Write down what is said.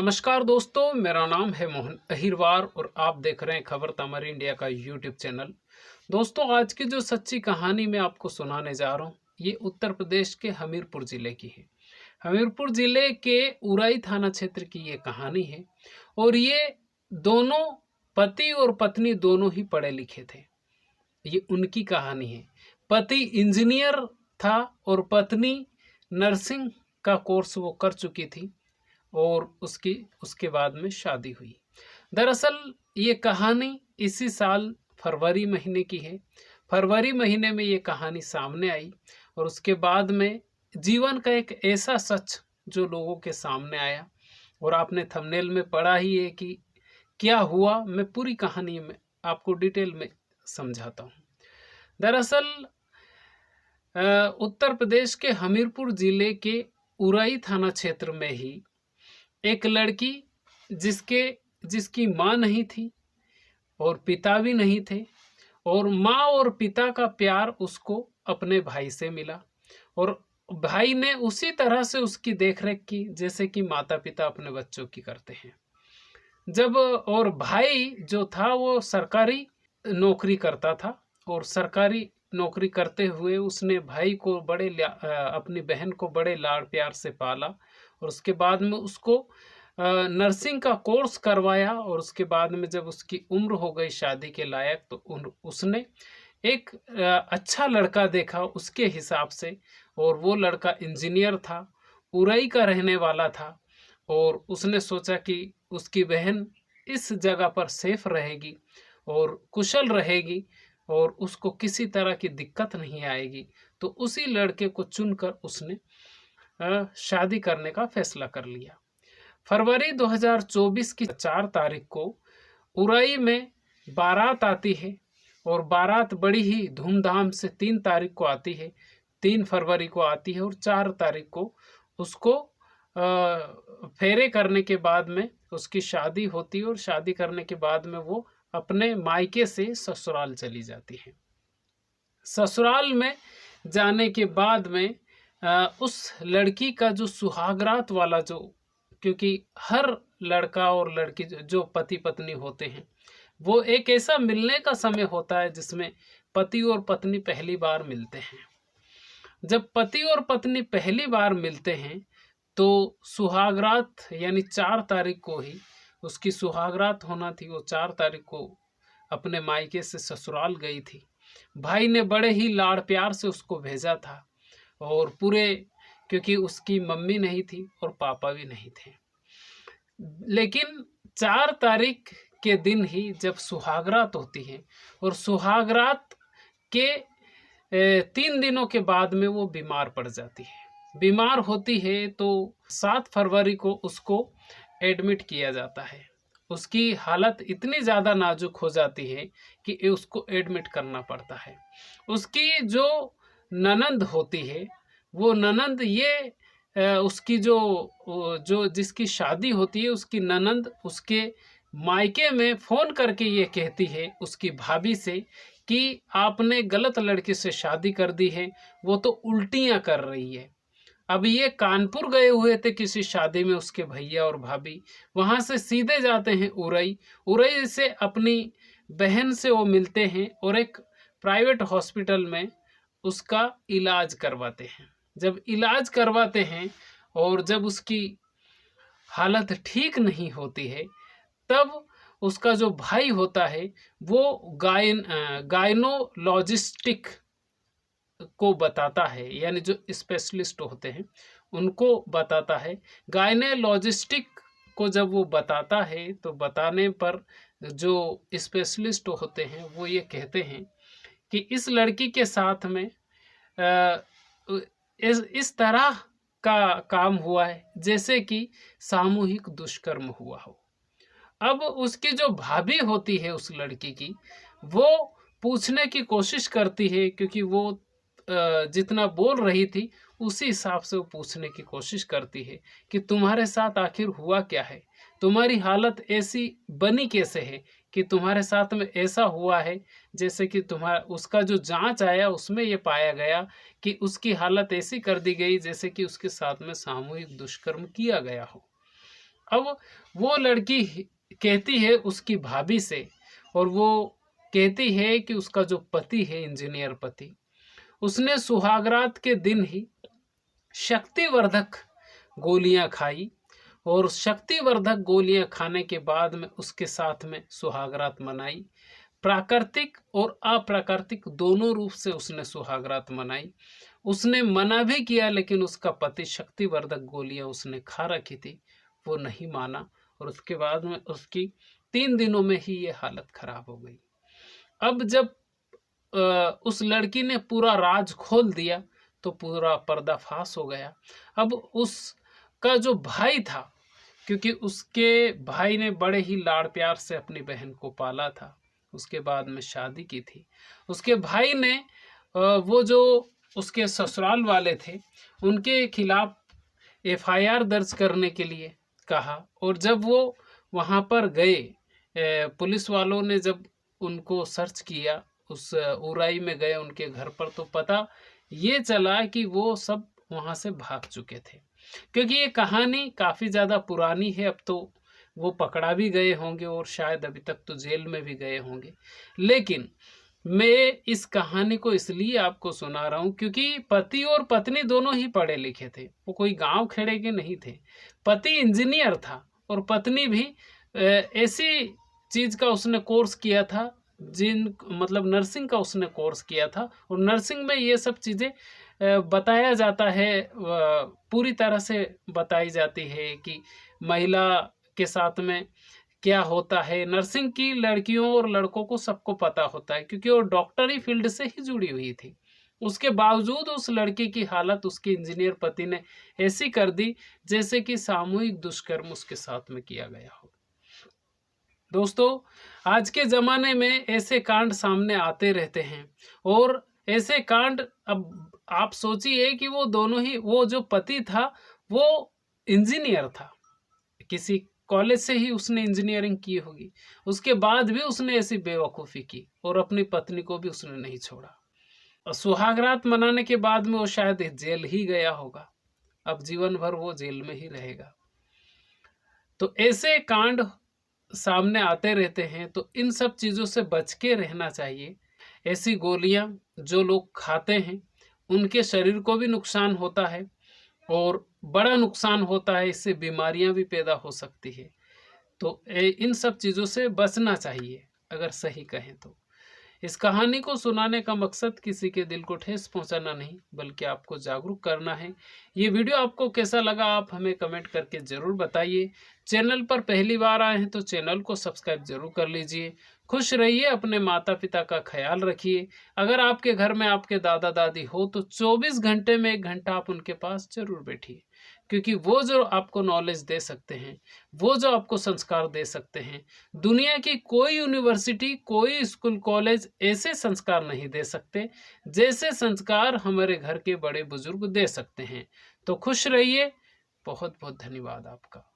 नमस्कार दोस्तों, मेरा नाम है मोहन अहिरवार और आप देख रहे हैं खबर तमर इंडिया का यूट्यूब चैनल। दोस्तों, आज की जो सच्ची कहानी मैं आपको सुनाने जा रहा हूँ, ये उत्तर प्रदेश के हमीरपुर ज़िले की है। हमीरपुर ज़िले के उराई थाना क्षेत्र की ये कहानी है और ये दोनों पति और पत्नी दोनों ही पढ़े लिखे थे। ये उनकी कहानी है। पति इंजीनियर था और पत्नी नर्सिंग का कोर्स वो कर चुकी थी और उसके बाद में शादी हुई। दरअसल ये कहानी इसी साल फरवरी महीने की है। फरवरी महीने में ये कहानी सामने आई और उसके बाद में जीवन का एक ऐसा सच जो लोगों के सामने आया और आपने थंबनेल में पढ़ा ही है कि क्या हुआ। मैं पूरी कहानी में आपको डिटेल में समझाता हूँ। दरअसल उत्तर प्रदेश के हमीरपुर ज़िले के उराई थाना क्षेत्र में ही एक लड़की जिसकी माँ नहीं थी और पिता भी नहीं थे और माँ और पिता का प्यार उसको अपने भाई से मिला और भाई ने उसी तरह से उसकी देखरेख की जैसे कि माता पिता अपने बच्चों की करते हैं। और भाई जो था वो सरकारी नौकरी करता था और सरकारी नौकरी करते हुए उसने भाई को अपनी बहन को बड़े लाड़ प्यार से पाला और उसके बाद में उसको नर्सिंग का कोर्स करवाया और उसके बाद में जब उसकी उम्र हो गई शादी के लायक तो उसने एक अच्छा लड़का देखा उसके हिसाब से और वो लड़का इंजीनियर था, उरई का रहने वाला था और उसने सोचा कि उसकी बहन इस जगह पर सेफ रहेगी और कुशल रहेगी और उसको किसी तरह की दिक्कत नहीं आएगी, तो उसी लड़के को चुनकर उसने शादी करने का फैसला कर लिया। फरवरी 2024 की 4 तारीख को उरई में बारात आती है और बारात बड़ी ही धूमधाम से 3 तारीख को आती है, 3 फरवरी को आती है और 4 तारीख को उसको फेरे करने के बाद में उसकी शादी होती है और शादी करने के बाद में वो अपने मायके से ससुराल चली जाती है। ससुराल में जाने के बाद में उस लड़की का जो सुहागरात वाला क्योंकि हर लड़का और लड़की जो पति पत्नी होते हैं वो एक ऐसा मिलने का समय होता है जिसमें पति और पत्नी पहली बार मिलते हैं। जब पति और पत्नी पहली बार मिलते हैं तो सुहागरात यानी 4 तारीख को ही उसकी सुहागरात होना थी। वो 4 तारीख को अपने मायके से ससुराल गई थी। भाई ने बड़े ही लाड़ प्यार से उसको भेजा था और क्योंकि उसकी मम्मी नहीं थी और पापा भी नहीं थे। लेकिन 4 तारीख के दिन ही जब सुहागरात होती है और सुहागरात के 3 दिनों के बाद में वो बीमार पड़ जाती है। बीमार होती है तो 7 फरवरी को उसको एडमिट किया जाता है। उसकी हालत इतनी ज़्यादा नाजुक हो जाती है कि उसको एडमिट करना पड़ता है। उसकी जो ननंद होती है वो ननंद उसकी जो जिसकी शादी होती है उसकी ननंद उसके मायके में फ़ोन करके ये कहती है उसकी भाभी से कि आपने गलत लड़के से शादी कर दी है, वो तो उल्टियाँ कर रही है। अब ये कानपुर गए हुए थे किसी शादी में उसके भैया और भाभी, वहाँ से सीधे जाते हैं उरई से अपनी बहन से वो मिलते हैं और एक प्राइवेट हॉस्पिटल में उसका इलाज करवाते हैं। जब इलाज करवाते हैं और जब उसकी हालत ठीक नहीं होती है तब उसका जो भाई होता है वो गायनोलॉजिस्टिक को बताता है, यानी जो स्पेशलिस्ट होते हैं उनको बताता है। गायनोलॉजिस्टिक को जब वो बताता है तो बताने पर जो स्पेशलिस्ट होते हैं वो ये कहते हैं कि इस लड़की के साथ में इस तरह का काम हुआ है जैसे कि सामूहिक दुष्कर्म हुआ हो। अब उसकी जो भाभी होती है उस लड़की की, वो पूछने की कोशिश करती है क्योंकि वो जितना बोल रही थी उसी हिसाब से वो पूछने की कोशिश करती है कि तुम्हारे साथ आखिर हुआ क्या है, तुम्हारी हालत ऐसी बनी कैसे है कि तुम्हारे साथ में ऐसा हुआ है जैसे कि उसका जो जांच आया उसमें ये पाया गया कि उसकी हालत ऐसी कर दी गई जैसे कि उसके साथ में सामूहिक दुष्कर्म किया गया हो। अब वो लड़की कहती है उसकी भाभी से, और वो कहती है कि उसका जो पति है, इंजीनियर पति, उसने सुहागरात के दिन ही शक्तिवर्धक गोलियां खाई, और शक्तिवर्धक गोलियां खाने के बाद में उसके साथ में सुहागरात मनाई। प्राकृतिक और अप्राकृतिक दोनों रूप से उसने सुहागरात मनाई। उसने मना भी किया, लेकिन उसका पति शक्तिवर्धक गोलियां उसने खा रखी थी, वो नहीं माना, और उसके बाद में उसकी 3 दिनों में ही ये हालत खराब हो गई। अब जब उस लड़की ने पूरा राज खोल दिया तो पूरा पर्दाफाश हो गया। अब उसका जो भाई था, क्योंकि उसके भाई ने बड़े ही लाड़ प्यार से अपनी बहन को पाला था, उसके बाद में शादी की थी, उसके भाई ने वो जो उसके ससुराल वाले थे उनके खिलाफ FIR दर्ज करने के लिए कहा। और जब वो वहाँ पर गए, पुलिस वालों ने जब उनको सर्च किया, उस उराई में गए उनके घर पर, तो पता ये चला कि वो सब वहाँ से भाग चुके थे। क्योंकि ये कहानी काफ़ी ज़्यादा पुरानी है, अब तो वो पकड़ा भी गए होंगे और शायद अभी तक तो जेल में भी गए होंगे। लेकिन मैं इस कहानी को इसलिए आपको सुना रहा हूँ क्योंकि पति और पत्नी दोनों ही पढ़े लिखे थे, वो कोई गांव खेड़े के नहीं थे। पति इंजीनियर था और पत्नी भी ऐसी चीज़ का उसने कोर्स किया था, मतलब नर्सिंग का उसने कोर्स किया था। और नर्सिंग में ये सब चीज़ें बताया जाता है, पूरी तरह से बताई जाती है कि महिला के साथ में क्या होता है। नर्सिंग की लड़कियों और लड़कों को सबको पता होता है, क्योंकि वो डॉक्टरी फील्ड से ही जुड़ी हुई थी। उसके बावजूद उस लड़की की हालत उसके इंजीनियर पति ने ऐसी कर दी जैसे कि सामूहिक दुष्कर्म उसके साथ में किया गया हो। दोस्तों, आज के ज़माने में ऐसे कांड सामने आते रहते हैं, और ऐसे कांड, अब आप सोचिए कि वो दोनों ही, वो जो पति था वो इंजीनियर था, किसी कॉलेज से ही उसने इंजीनियरिंग की होगी, उसके बाद भी उसने ऐसी बेवकूफ़ी की और अपनी पत्नी को भी उसने नहीं छोड़ा। और सुहागरात मनाने के बाद में वो शायद जेल ही गया होगा, अब जीवन भर वो जेल में ही रहेगा। तो ऐसे कांड सामने आते रहते हैं, तो इन सब चीज़ों से बच के रहना चाहिए। ऐसी गोलियां जो लोग खाते हैं उनके शरीर को भी नुकसान होता है, और बड़ा नुकसान होता है, इससे बीमारियां भी पैदा हो सकती है। तो इन सब चीज़ों से बचना चाहिए, अगर सही कहें तो। इस कहानी को सुनाने का मकसद किसी के दिल को ठेस पहुंचाना नहीं, बल्कि आपको जागरूक करना है। ये वीडियो आपको कैसा लगा आप हमें कमेंट करके ज़रूर बताइए। चैनल पर पहली बार आए हैं तो चैनल को सब्सक्राइब जरूर कर लीजिए। खुश रहिए, अपने माता पिता का ख्याल रखिए। अगर आपके घर में आपके दादा दादी हो तो 24 घंटे में 1 घंटा आप उनके पास जरूर बैठिए, क्योंकि वो जो आपको नॉलेज दे सकते हैं, वो जो आपको संस्कार दे सकते हैं, दुनिया की कोई यूनिवर्सिटी, कोई स्कूल कॉलेज ऐसे संस्कार नहीं दे सकते जैसे संस्कार हमारे घर के बड़े बुजुर्ग दे सकते हैं। तो खुश रहिए। बहुत बहुत धन्यवाद आपका।